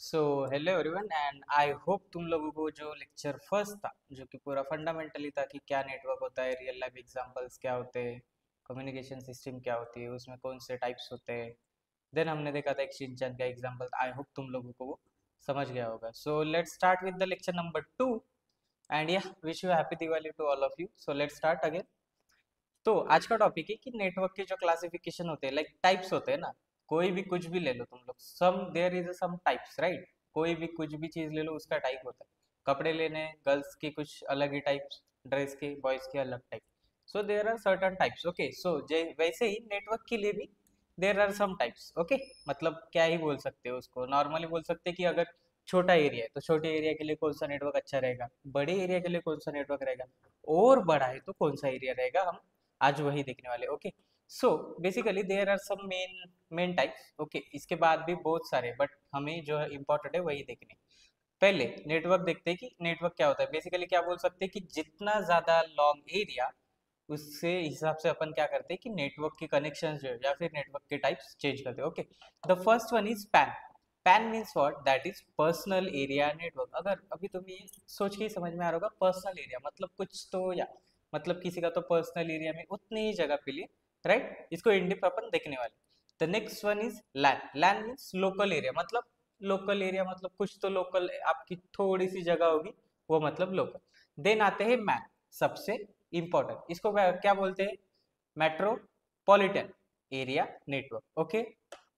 So hello everyone and I hope तुम लोगों को जो लेक्चर फर्स्ट था जो कि पूरा फंडामेंटली था कि क्या नेटवर्क होता है, रियल लाइफ एग्जांपल्स क्या होते हैं, कम्युनिकेशन सिस्टम क्या होती है, उसमें कौन से टाइप्स होते हैं, देन हमने देखा था एक शिनचैन का एग्जांपल। आई होप तुम लोगों को वो समझ गया होगा। So let's start with the lecture number 2 and या wish you happy Diwali to all of you. So let's start again. तो आज का टॉपिक है कि नेटवर्क के जो क्लासिफिकेशन होते हैं, लाइक टाइप्स होते हैं ना। कोई भी कुछ भी ले लो तुम लोग, some there is some types, right. कोई भी कुछ भी चीज ले लो उसका टाइप होता है। कपड़े लेने, गर्ल्स के कुछ अलग ही टाइप्स, ड्रेस के, बॉयज के अलग type. So there are certain types, okay. So वैसे ही नेटवर्क के लिए भी there are some types, okay. मतलब क्या ही बोल सकते हो उसको, नॉर्मली बोल सकते हैं कि अगर छोटा एरिया है तो छोटे एरिया के लिए कौन सा नेटवर्क अच्छा रहेगा, बड़े एरिया के लिए कौन सा नेटवर्क रहेगा, और बड़ा है तो कौन सा एरिया रहेगा, हम आज वही देखने वाले, okay. So basically there are some main types, okay. इसके बाद भी बहुत सारे, बट हमें जो है इम्पोर्टेंट है वही देखने। पहले नेटवर्क देखते हैं कि नेटवर्क क्या होता है। बेसिकली क्या बोल सकते हैं कि जितना ज्यादा लॉन्ग एरिया, उससे हिसाब से अपन क्या करते हैं कि नेटवर्क के कनेक्शन जो है या फिर नेटवर्क के टाइप्स चेंज करते हैं, okay. The first one is pan. Pan means what, that is personal area network. अगर अभी तुम्हें ये सोच के ही समझ में आ रहा होगा, पर्सनल एरिया मतलब कुछ तो, या मतलब किसी का तो पर्सनल एरिया में उतनी ही जगह पे लिए, राइट। इसको इन डिप अपन देखने वाले। The next one is LAN. LAN means local area, मतलब लोकल एरिया मतलब कुछ तो लोकल, आपकी थोड़ी सी जगह होगी, वो मतलब लोकल। देन आते हैं मैन, सबसे इंपॉर्टेंट। इसको क्या बोलते हैं, मेट्रोपॉलिटन एरिया नेटवर्क, ओके।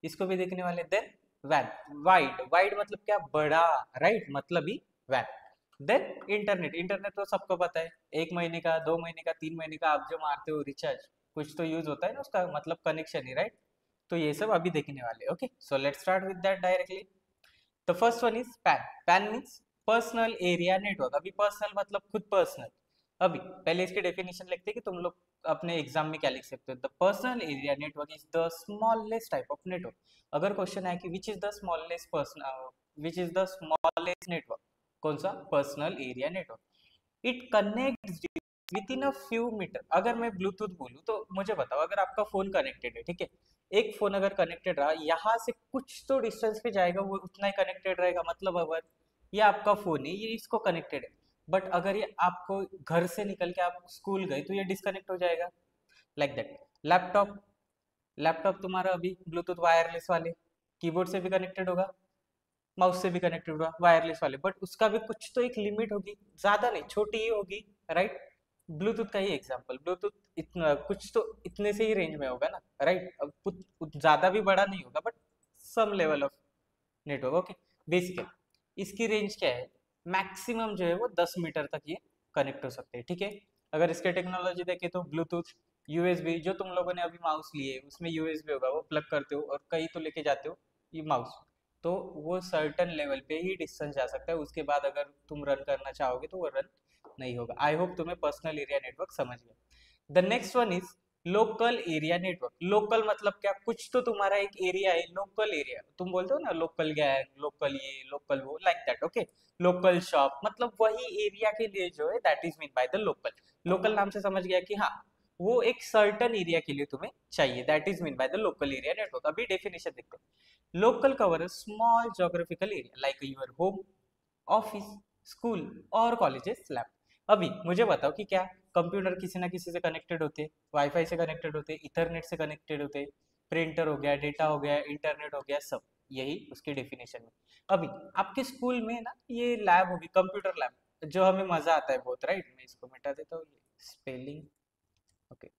इसको भी देखने वाले। Then when, wide. वाइड मतलब क्या, बड़ा, राइट, मतलब ही वैन। Then internet. इंटरनेट तो सबको पता है, 1 महीने का, 2 महीने का, 3 महीने का आप जो मारते हो रिचार्ज, कुछ तो यूज होता है ना उसका, मतलब कनेक्शन ही, राइट। तो ये सब अभी देखने वाले, okay. So let's start with that directly. The first one is pan. Pan means personal area network. अभी पर्सनल मतलब खुद पर्सनल। अभी पहले इसकी डेफिनेशन लिखते हैं कि तुम लोग अपने एग्जाम में क्या लिख सकते हो। The personal area network is the smallest type of network. अगर क्वेश्चन है कि which is the smallest personal, which is the smallest network, कौन सा, personal area network. It connect within a few meter. अगर मैं Bluetooth बोलूँ तो मुझे बताओ, अगर आपका फोन कनेक्टेड है, ठीक है, एक फोन अगर कनेक्टेड रहा, यहाँ से कुछ तो डिस्टेंस पे जाएगा, वो उतना ही कनेक्टेड रहेगा। मतलब अगर ये आपका फोन है, ये इसको कनेक्टेड है, बट अगर ये आपको घर से निकल के आप स्कूल गए तो ये डिस्कनेक्ट हो जाएगा, लाइक दैट। लैपटॉप, लैपटॉप तुम्हारा अभी ब्लूटूथ वायरलेस वाले, कीबोर्ड से भी कनेक्टेड होगा, माउस से भी कनेक्टेड होगा, वायरलेस वाले, बट उसका भी कुछ तो एक लिमिट होगी, ज्यादा नहीं, छोटी ही होगी, राइट। ब्लूटूथ का ही एग्जांपल, ब्लूटूथ इतना कुछ तो इतने से ही रेंज में होगा ना, राइट। अब ज्यादा भी बड़ा नहीं होगा, but some level of network, okay. Basically इसकी रेंज क्या है, मैक्सिमम जो है वो 10 मीटर तक ये कनेक्ट हो सकते हैं, ठीक है। अगर इसके टेक्नोलॉजी देखें तो ब्लूटूथ, यूएसबी, जो तुम लोगों ने अभी माउस लिए उसमें यूएसबी होगा, वो प्लग करते हो और कहीं तो लेके जाते हो ये माउस, तो वो सर्टन लेवल पे ही डिस्टेंस जा सकता है, उसके बाद अगर तुम रन करना चाहोगे तो वो रन नहीं होगा। आई होप तुम्हें पर्सनल एरिया नेटवर्क समझ गया। The next one is local area network. Local मतलब क्या, कुछ तो तुम्हारा एक एरिया है, लोकल एरिया, तुम बोलते हो ना लोकल गैंग, लोकल ये, लोकल वो, like that, okay. Local shop मतलब वही एरिया के लिए जो है, that is mean by the local. Local नाम से समझ गया कि हाँ, वो एक सर्टन एरिया के लिए तुम्हें चाहिए, that is mean by the local area network. अभी डेफिनेशन देखते हैं। Local cover a small geographical area like your home, office, school और कॉलेजेस, लैब। अभी मुझे बताओ कि क्या कंप्यूटर किसी ना किसी से कनेक्टेड होते हैं, वाईफाई से कनेक्टेड होते हैं, इथरनेट से कनेक्टेड होते हैं, प्रिंटर हो गया, डेटा हो गया, इंटरनेट हो गया, सब यही उसकी डेफिनेशन में। अभी आपके स्कूल में ना ये लैब होगी, कंप्यूटर लैब, जो हमें मजा आता है बहुत, राइट। मैं इसको मिटा देता हूँ, spelling, okay.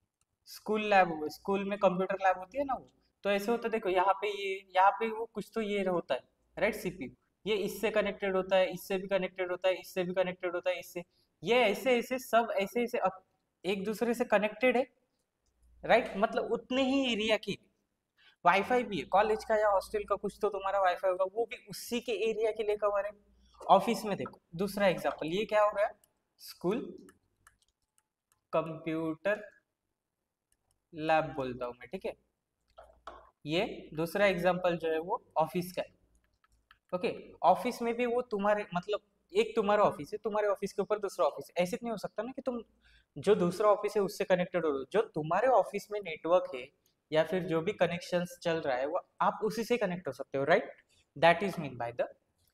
School lab, school में कंप्यूटर लैब होती है ना वो, तो ऐसे होता है, देखो यहाँ पे ये, यहाँ पे वो कुछ तो ये होता है, राइट, सीपीयू। ये इससे कनेक्टेड होता है, इससे भी कनेक्टेड होता है, इससे भी कनेक्टेड होता है, इससे, ये ऐसे ऐसे सब ऐसे ऐसे एक दूसरे से कनेक्टेड है, राइट। मतलब उतने ही एरिया की। वाईफाई भी है कॉलेज का या हॉस्टल का, कुछ तो तुम्हारा वाईफाई होगा, वो भी उसी के एरिया के लिए कवर है। ऑफिस में देखो दूसरा एग्जाम्पल, ये क्या हो गया, स्कूल कंप्यूटर लैब बोलता हूँ मैं, ठीक है। ये दूसरा एग्जांपल जो है वो ऑफिस का है, ओके। ऑफिस में भी वो तुम्हारे मतलब, एक तुम्हारा ऑफिस है, तुम्हारे ऑफिस के ऊपर दूसरा ऑफिस है, ऐसे नहीं हो सकता ना कि तुम जो दूसरा ऑफिस है उससे कनेक्टेड हो रहे हो। जो तुम्हारे ऑफिस में नेटवर्क है या फिर जो भी कनेक्शंस चल रहा है वो आप उसी से कनेक्ट हो सकते हो, right. That is mean by the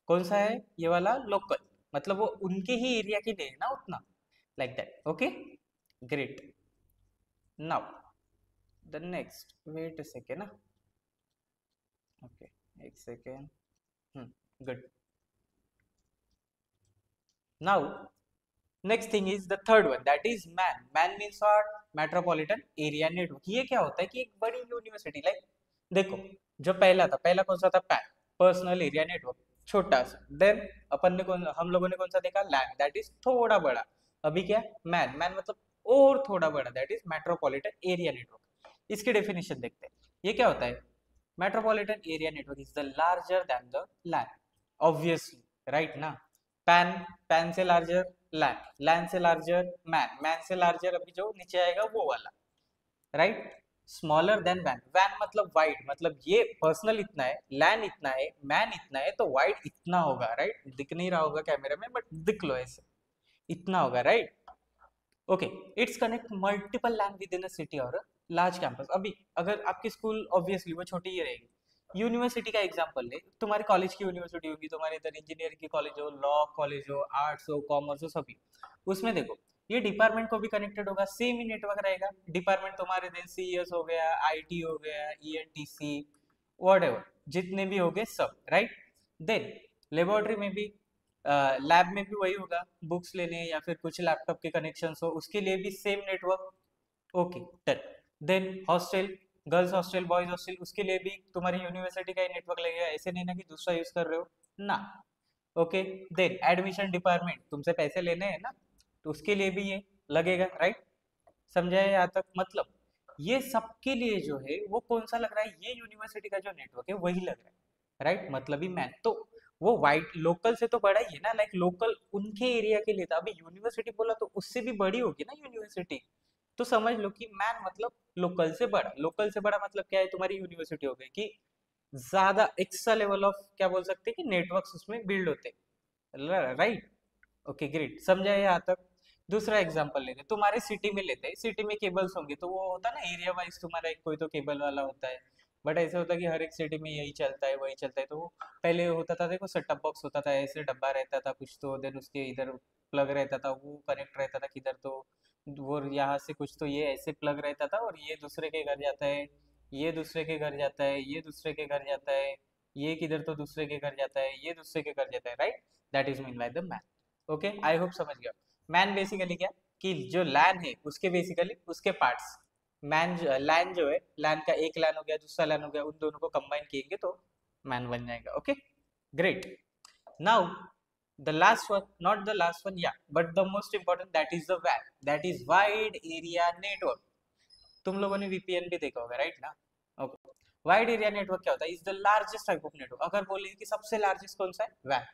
कौन सा है ये वाला? लोकल, मतलब वो उनके ही एरिया की नहीं है ना उतना, like that. Okay, great. Now the next, wait a second ना, ओके, एक second, good. Now next thing is the third one, that is MAN. MAN means what? Metropolitan area network. ये क्या होता है कि एक बड़ी यूनिवर्सिटी, लाइक देखो, जो पहला था, पहला कौन सा था? पैन, पर्सनल एरिया नेटवर्क, छोटा सा। देन अपन ने कौन, हम लोगों ने कौन सा देखा? लैंड, दैट इज थोड़ा बड़ा। अभी क्या? मैन, मैन मतलब और थोड़ा बड़ा, that is metropolitan area network. इसकी डेफिनेशन देखते हैं, ये क्या होता है? Metropolitan area network is the larger than the land, obviously, right ना? पैन, पैन से लार्जर लैन, लैन से लार्जर मैन, मैन से लार्जर अभी जो नीचे आएगा वो वाला, right? Smaller then when, van मतलब वाइड, मतलब ये पर्सनल इतना है, लैन इतना है, मैन इतना है, तो वाइड इतना होगा, राइट? दिख नहीं रहा होगा कैमरे में, बट दिख लो ऐसे, इतना होगा, right? Okay, it's connect multiple LAN within a city or large campus. अभी अगर आपकी स्कूल ऑब्वियसली वो छोटी ही रहेगी, यूनिवर्सिटी का एग्जांपल ले, तुम्हारे कॉलेज की यूनिवर्सिटी होगी, तुम्हारे इधर इंजीनियरिंग की कॉलेज हो, लॉ कॉलेज हो, आर्ट्स हो, कॉमर्स हो, सभी उसमें देखो, ये डिपार्टमेंट को भी कनेक्टेड होगा, सेम ही नेटवर्क रहेगा। डिपार्टमेंट तुम्हारे दिन सीएस हो गया, आईटी हो गया, ईएनटीसी, व्हाटएवर, जितने भी हो गए सब, राइट? देन लेबोरेटरी में भी, लैब में भी वही होगा, बुक्स लेने या फिर कुछ लैपटॉप के कनेक्शन हो, उसके लिए भी same network. Okay, done. Then hostel, girls hostel, boys hostel, उसके लिए भी तुम्हारी यूनिवर्सिटी का ही नेटवर्क लगेगा, ऐसे नहीं ना कि दूसरा यूज कर रहे हो ना। ओके, देन एडमिशन डिपार्टमेंट, तुमसे पैसे लेने हैं ना, तो उसके लिए भी ये लगेगा, राइट? समझा है यहाँ तक? मतलब ये सबके लिए जो है वो कौन सा लग रहा है? ये यूनिवर्सिटी का जो नेटवर्क है वही लग रहा है, राइट? मतलब ही मैन तो वो वाइट लोकल से तो बड़ा ही है ना, लाइक लोकल उनके एरिया के लिए था, अभी यूनिवर्सिटी बोला तो उससे भी बड़ी होगी ना यूनिवर्सिटी। तो समझ लो कि मैन मतलब लोकल से बड़ा, लोकल से बड़ा मतलब क्या है? तुम्हारी यूनिवर्सिटी हो गई कि ज्यादा एक्स्ट्रा लेवल ऑफ क्या बोल सकते हैं कि नेटवर्क्स उसमें बिल्ड होते, राइट? ओके, ग्रेट, समझा है यहाँ तक? दूसरा एग्जांपल लेते, तुम्हारे सिटी में लेते हैं, सिटी में केबल्स होंगे तो वो होता है ना एरिया वाइज, तुम्हारा एक कोई तो केबल वाला होता है, बट ऐसे होता है कि हर एक सिटी में यही चलता है वही चलता है। तो वो पहले होता था, देखो सेटअप बॉक्स होता था, ऐसे डब्बा रहता था कुछ, तो देन उसके इधर प्लग रहता था, वो कनेक्ट रहता था किधर, तो वो यहाँ से कुछ तो ये ऐसे प्लग रहता था, और ये दूसरे के घर जाता है, ये दूसरे के घर जाता है, ये दूसरे के घर जाता है, ये किधर तो दूसरे के घर जाता है, ये दूसरे के घर जाता है, right? That is mean by the man. Okay, I hope समझ गया। मैन बेसिकली क्या, कि जो लैन है उसके बेसिकली उसके पार्ट्स, मैन लैन जो है, लैन का एक लैन हो गया, दूसरा लैन हो गया, उन दोनों को कंबाइन किएंगे तो मैन बन जाएगा। Okay, great. Now the last one, not the last one yeah, but the most important, that is the वैन, that is wide area network. तुम लोगों ने वीपीएन भी देखा होगा, राइट ना? ओके, वाइड एरिया नेटवर्क क्या होता है? Is the largest type of network. अगर बोले कि सबसे लार्जेस्ट कौन सा है? वैन।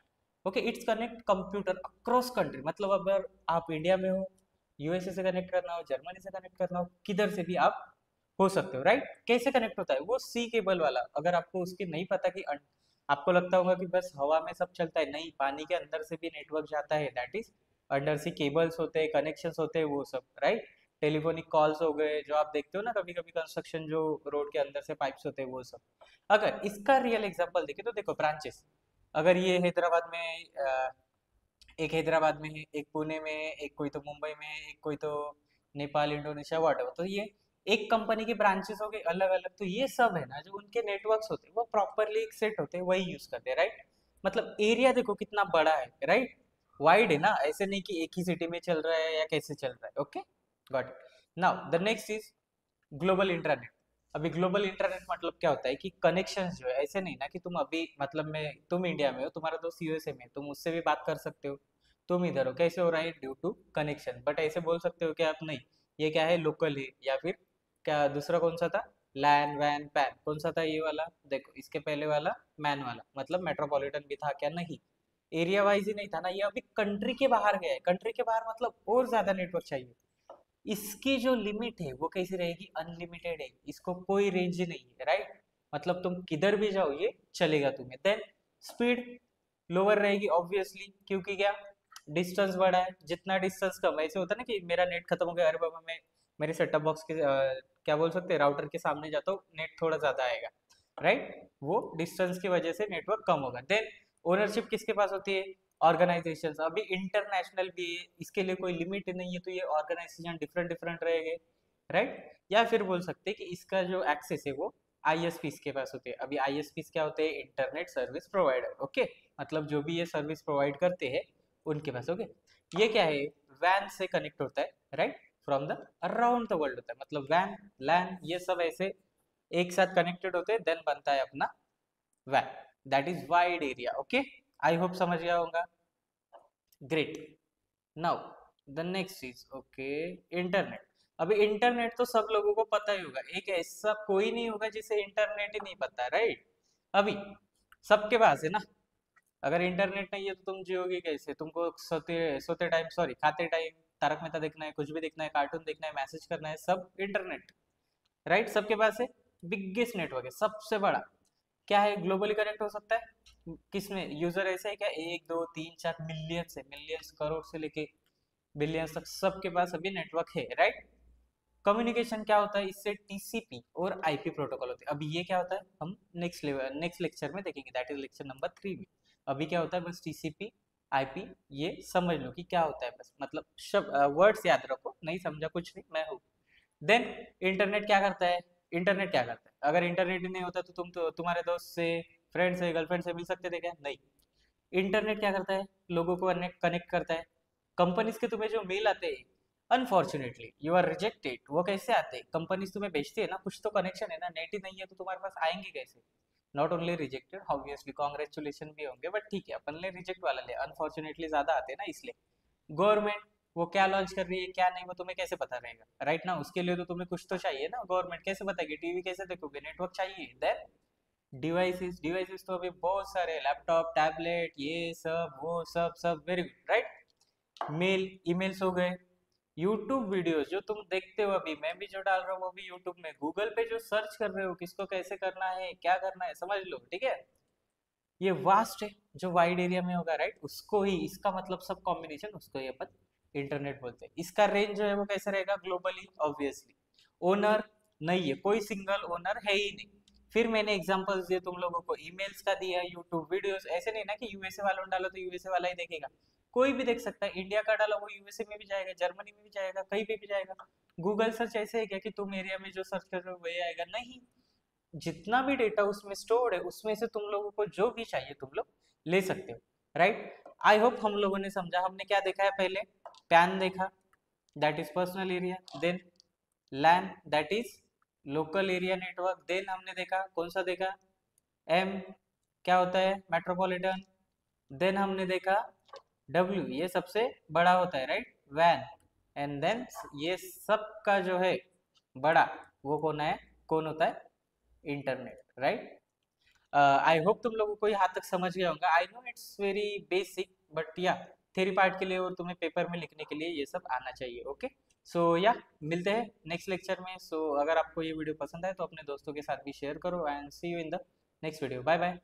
Okay, it's connect computer across country, मतलब अगर आप इंडिया में हो, यूएसए से कनेक्ट करना हो, जर्मनी से कनेक्ट करना हो, किधर से भी आप हो सकते हो, राइट? कैसे कनेक्ट होता है वो? सी केबल वाला। अगर आपको उसकी नहीं पता कि आपको लगता होगा कि बस हवा में सब चलता है, नहीं, पानी के अंदर से भी नेटवर्क जाता है, that is under sea cables होते हैं, कनेक्शंस होते हैं, वो सब, राइट? टेलीफोनिक कॉल्स हो गए, जो आप देखते हो ना कभी कभी कंस्ट्रक्शन, जो रोड के अंदर से पाइप्स होते हैं, वो सब। अगर इसका रियल एग्जांपल देखें तो देखो, ब्रांचेस, अगर ये हैदराबाद में एक हैदराबाद में है, एक पुणे में है, एक कोई तो मुंबई में है, एक कोई तो नेपाल, इंडोनेशिया, व्हाटएवर, तो ये एक कंपनी के ब्रांचेस हो गए अलग अलग, तो ये सब है ना जो उनके नेटवर्क्स होते हैं वो प्रॉपरली एक सेट होते हैं, वही यूज करते हैं, राइट? मतलब एरिया देखो कितना बड़ा है, राइट? वाइड है ना, ऐसे नहीं कि एक ही सिटी में चल रहा है या कैसे चल रहा है। Okay, got it. Now the next is global internet. अभी ग्लोबल इंटरनेट मतलब क्या होता है कि कनेक्शंस जो है, ऐसे नहीं ना कि तुम अभी, मतलब मैं, तुम इंडिया में हो, तुम्हारा दोस्त यूएसए में है, तुम उससे भी बात कर सकते हो, तुम इधर हो, कैसे हो रहा है? Due to connection. बट ऐसे बोल सकते हो कि आप नहीं, ये क्या है? लोकल है, या फिर क्या दूसरा कौन सा था? लैन, वैन, पैन, कौन सा था ये वाला? देखो, इसके पहले वाला मैन वाला, मतलब मेट्रोपॉलिटन भी था क्या? नहीं, एरिया वाइज ही नहीं था ना, ये अभी कंट्री के बाहर गया है, कंट्री के बाहर मतलब और ज्यादा नेटवर्क चाहिए। इसकी जो लिमिट है वो कैसी रहेगी? अनलिमिटेड है, इसको कोई रेंज नहीं है, राइट? मतलब तुम किधर भी जाओ ये चलेगा तुम्हें। देन स्पीड लोअर रहेगी ऑब्वियसली, क्योंकि क्या? डिस्टेंस बड़ा है, जितना डिस्टेंस कम है, ऐसे होता है ना कि मेरा नेट खत्म हो गया, अरे बाबा मैं मेरे सेटअप बॉक्स के क्या बोल सकते हैं, राउटर के सामने जाता हूँ, नेट थोड़ा ज्यादा आएगा, राइट? वो डिस्टेंस की वजह से नेटवर्क कम होगा। देन ओनरशिप किसके पास होती है? ऑर्गेनाइजेशन। अभी इंटरनेशनल भी है, इसके लिए कोई लिमिट नहीं है, तो ये ऑर्गेनाइजेशन डिफरेंट डिफरेंट रहेंगे, राइट? या फिर बोल सकते हैं कि इसका जो एक्सेस है वो आईएसपी के पास होते हैं। अभी आईएसपी क्या होते हैं? Internet service provider, okay? मतलब जो भी ये सर्विस प्रोवाइड करते हैं उनके पास, ओके? ये क्या है? वैन से कनेक्ट होता है, right? From the around the world होता है, मतलब वैन, लैन, ये सब ऐसे एक साथ कनेक्टेड होते हैं, देन बनता है अपना वैन, that is wide area, okay? I hope समझ गया होगा। Great. Now the next is okay, internet. अभी इंटरनेट तो सब लोगों को पता ही होगा, एक ऐसा कोई नहीं होगा जिसे इंटरनेट ही नहीं पता, राइट? अभी सबके पास है ना। अगर इंटरनेट नहीं है तो तुम जियोगे कैसे? तुमको सोते सोते टाइम, सॉरी, खाते टाइम तारक मेहता देखना है, कुछ भी देखना है, कार्टून देखना है, मैसेज करना है, सब इंटरनेट, राइट? सबके पास है। बिगेस्ट नेटवर्क है, सबसे बड़ा। क्या है? ग्लोबली कनेक्ट हो सकता है। किसमें यूजर ऐसे है क्या? एक दो तीन चार, मिलियंस है, मिलियंस, करोड़ से लेके बिलियंस तक सबके पास अभी नेटवर्क है, राइट? कम्युनिकेशन क्या होता है इससे? टीसीपी और आईपी प्रोटोकॉल होते हैं। अभी ये क्या होता है हम नेक्स्ट लेक्चर में देखेंगे, दैट इज लेक्चर नंबर 3 में। अभी क्या होता है बस टीसीपी आईपी, ये समझ लो कि क्या होता है, बस मतलब शब्द वर्ड्स याद रखो, नहीं समझा कुछ नहीं, मैं हूँ। देन इंटरनेट क्या करता है? इंटरनेट क्या करता है? अगर इंटरनेट ही नहीं होता तो तुम तो तुम्हारे दोस्त से, फ्रेंड से, गर्लफ्रेंड से मिल सकते थे क्या? नहीं। इंटरनेट क्या करता है? लोगों को कनेक्ट करता है। कंपनीज के तुम्हें जो मेल आते हैं, अनफॉर्चुनेटली यू आर रिजेक्टेड, वो कैसे आते हैं? कंपनीज तुम्हें भेजती है ना, कुछ तो कनेक्शन है ना, नेट ही नहीं है तो तुम्हारे पास आएंगे कैसे? Not only rejected, obviously congratulation भी होंगे, बट ठीक है, अपन ले रिजेक्ट वाला ले, अनफॉर्चुनेटली ज्यादा आते हैं ना, इसलिए। गवर्नमेंट वो क्या लॉन्च कर रही है क्या नहीं, वो तुम्हें कैसे पता रहेगा, राइट ना? उसके लिए तो तुम्हें कुछ तो चाहिए ना, गवर्नमेंट कैसे बताएगी? टीवी कैसे देखोगे? नेटवर्क चाहिए। देन डिवाइसेस, डिवाइसेस तो अभी बहुत सारे, लैपटॉप, टैबलेट, ये सब, वो सब, सब very good, right? Mail, emails हो गए। यूट्यूब वीडियोस जो तुम देखते हो, अभी मैं भी जो डाल रहा हूँ वो भी यूट्यूब में, गूगल पे जो सर्च कर रहे हो, किसको कैसे करना है, क्या करना है, समझ लो, ठीक है? ये वास्ट है, जो वाइड एरिया में होगा, राइट? उसको ही, इसका मतलब सब कॉम्बिनेशन, उसको ही अपन इंटरनेट बोलते हैं। इसका रेंज जो है वो कैसे रहेगा? Globally, obviously. ओनर नहीं है, कोई सिंगल ओनर है ही नहीं। फिर मैंने एग्जांपल्स दिए तुम लोगों को, ईमेल्स का दिया, यूट्यूब वीडियोस, ऐसे नहीं ना कि यूएसए वालों ने डालो तो यूएसए वाला ही देखेगा, कोई भी देख सकता है। इंडिया का डाला वो यूएसए में भी जाएगा, जर्मनी में भी जाएगा, कहीं पे भी जाएगा। गूगल सर्च ऐसे है क्या कि तुम एरिया में जो सर्च कर रहे हो वही आएगा? नहीं। जितना भी डेटा उसमें स्टोर्ड है, उसमें से तुम लोगों को जो भी चाहिए तुम लोग ले सकते हो, राइट? आई होप हम लोगों ने समझा। हमने क्या देखा है पहले? पैन देखा, that is personal area. Then LAN, that is local area network. Then हमने देखा, कौन सा देखा? एम, क्या होता है? मेट्रोपॉलिटन। देन हमने देखा डब्ल्यू, ये सबसे बड़ा होता है, राइट? वैन। एंड देन ये सब का जो है बड़ा, वो कौन होता है? Internet, right? आई होप तुम लोगों को यहाँ तक समझ गया होगा। I know it's very basic, but या थ्योरी पार्ट के लिए और तुम्हें पेपर में लिखने के लिए ये सब आना चाहिए, ओके? सो या मिलते हैं नेक्स्ट लेक्चर में। सो अगर आपको ये वीडियो पसंद आए तो अपने दोस्तों के साथ भी शेयर करो, and see you in the next video. Bye bye.